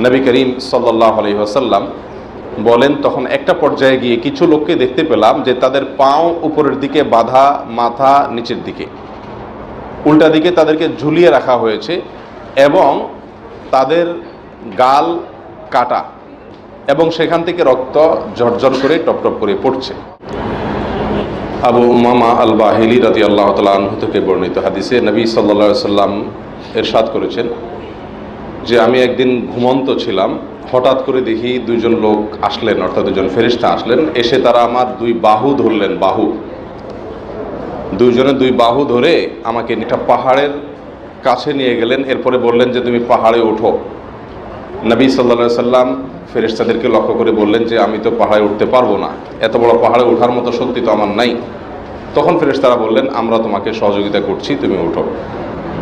নবী করিম সাল্লাল্লাহু আলাইহি ওয়াসাল্লাম বলেন, তখন একটা পর্যায়ে গিয়ে কিছু লোককে দেখতে পেলাম যে তাদের পাও উপরের দিকে বাঁধা, মাথা নিচের দিকে, উল্টা দিকে তাদেরকে ঝুলিয়ে রাখা হয়েছে এবং তাদের গাল কাটা এবং সেখান থেকে রক্ত ঝরঝর করে টপটপ করে পড়ছে। আবু উমামা আল বাহিলি রাদিয়াল্লাহু তাআলা আনহু থেকে বর্ণিত হাদিসে নবী সাল্লাল্লাহু আলাইহি ওয়াসাল্লাম ইরশাদ করেছেন যে আমি একদিন ঘুমন্ত ছিলাম, হঠাৎ করে দেখি দুইজন লোক আসলেন, অর্থাৎ দুজন ফেরেশতা আসলেন। এসে তারা আমার দুই বাহু ধরলেন, দুইজনে দুই বাহু ধরে আমাকে একটা পাহাড়ের কাছে নিয়ে গেলেন। এরপরে বললেন যে তুমি পাহাড়ে ওঠো। নবী সাল্লাল্লাহু আলাইহি ওয়াসাল্লাম ফেরেশতাদেরকে লক্ষ্য করে বললেন যে আমি তো পাহাড়ে উঠতে পারবো না, এত বড় পাহাড়ে ওঠার মতো শক্তি তো আমার নাই। তখন ফেরেশতারা বললেন আমরা তোমাকে সহযোগিতা করছি, তুমি ওঠো।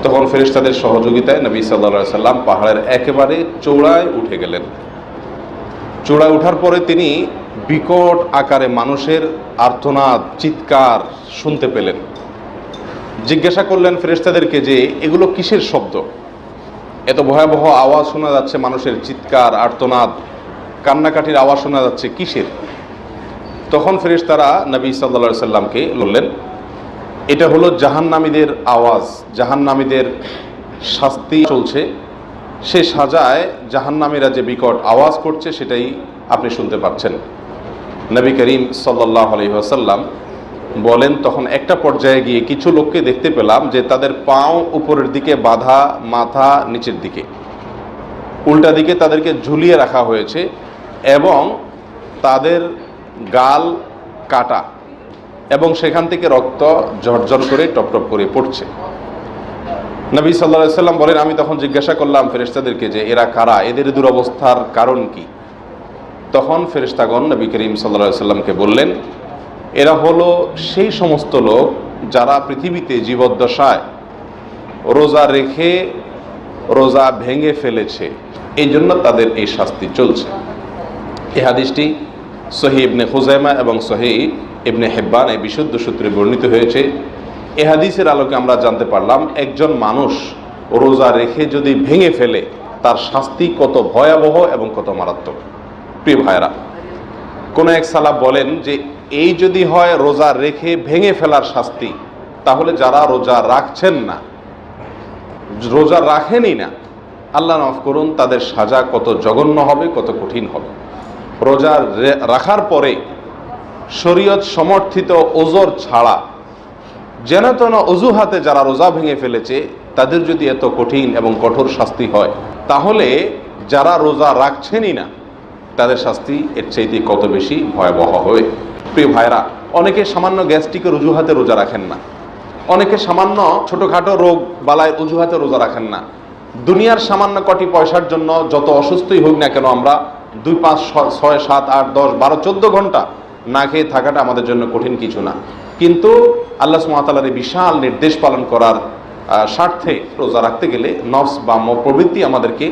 তখন ফেরেশতাদের সহযোগিতায় নবী সাল্লাল্লাহু আলাইহি ওয়াসাল্লাম পাহাড়ের একেবারে চূড়ায় উঠে গেলেন। চূড়ায় ওঠার পরে তিনি বিকট আকারে মানুষের আর্তনাদ, চিৎকার শুনতে পেলেন। জিজ্ঞাসা করলেন ফেরেশতাদেরকে যে এগুলো কিসের শব্দ, এত ভয়াবহ আওয়াজ শোনা যাচ্ছে, মানুষের চিৎকার, আর্তনাদ, কান্নাকাটির আওয়াজ শোনা যাচ্ছে, কিসের? তখন ফেরেশতারা নবী সাল্লাল্লাহু আলাইহি ওয়াসাল্লামকে বললেন এটা হলো জাহান্নামীদের আওয়াজ, জাহান্নামীদের শাস্তি চলছে, সে সাজায় জাহান্নামীরা যে বিকট আওয়াজ করছে সেটাই আপনি শুনতে পাচ্ছেন। নবী করিম সাল্লাল্লাহু আলাইহি ওয়াসাল্লাম বলেন, তখন একটা পর্যায়ে গিয়ে কিছু লোককে দেখতে পেলাম যে তাদের পাও উপরের দিকে বাঁধা, মাথা নিচের দিকে, উল্টা দিকে তাদেরকে ঝুলিয়ে রাখা হয়েছে এবং তাদের গাল কাটা এবং সেখান থেকে রক্ত ঝরঝর করে টপটপ করে পড়ছে। নবী সাল্লাল্লাহু আলাইহি ওয়াসাল্লাম বলেন, আমি তখন জিজ্ঞাসা করলাম ফেরেশতাদেরকে যে এরা কারা, এদের দুরবস্থার কারণ কি? তখন ফেরেশতাগণ নবী করিম সাল্লাল্লাহু আলাইহি ওয়াসাল্লামকে বললেন এরা হলো সেই সমস্ত লোক যারা পৃথিবীতে জীবদ্দশায় রোজা রেখে রোজা ভেঙে ফেলেছে, এই জন্য তাদের এই শাস্তি চলছে। এই হাদিসটি সহিহ ইবনে খুজাইমা এবং সহিহ ইবনে হিব্বান এই বিশুদ্ধ সূত্রে বর্ণিত হয়েছে। এই হাদিসের আলোকে আমরা জানতে পারলাম একজন মানুষ রোজা রেখে যদি ভেঙে ফেলে তার শাস্তি কত ভয়াবহ এবং কত মারাত্মক। প্রিয় ভাইরা, কোন এক সালাফ বলেন যে এই যদি হয় রোজা রেখে ভেঙে ফেলার শাস্তি, তাহলে যারা রোজা রাখছেন না, রোজা রাখেনই না, আল্লাহ মাফ করুন, তাদের সাজা কত জঘন্য হবে, কত কঠিন হবে। রোজা রাখার পরে শরীয়ত সমর্থিত ওজর ছাড়া যেন তেন অজুহাতে যারা রোজা ভেঙে ফেলেছে তাদের যদি এত কঠিন এবং কঠোর শাস্তি হয়, তাহলে যারা রোজা রাখছেনই না তাদের শাস্তি এর চাইতে কত বেশি ভয়াবহ হবে। প্রিয় ভাইরা, অনেকে সামান্য গ্যাস্ট্রিকের অজুহাতে রোজা রাখেন না, অনেকে সামান্য ছোটোখাটো রোগ বালায় অজুহাতে রোজা রাখেন না। দুনিয়ার সামান্য কটি পয়সার জন্য যত অসুস্থই হোক না কেন আমরা 2, 5, 6, 7, 8, 10, 12, 14 ঘন্টা না খেয়ে থাকাটা আমাদের জন্য কঠিন কিছু না। কিন্তু আল্লাহ সুবহানাহু ওয়া তাআলার বিশাল নির্দেশ পালন করার স্বার্থে রোজা রাখতে গেলে নফস বা প্রবৃত্তি আমাদেরকে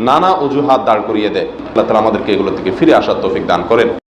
নানা অজুহাত দাঁড় করিয়ে দেয়। আল্লাহ তাআলা আমাদেরকে এগুলো থেকে ফিরে আসার তৌফিক দান করেন।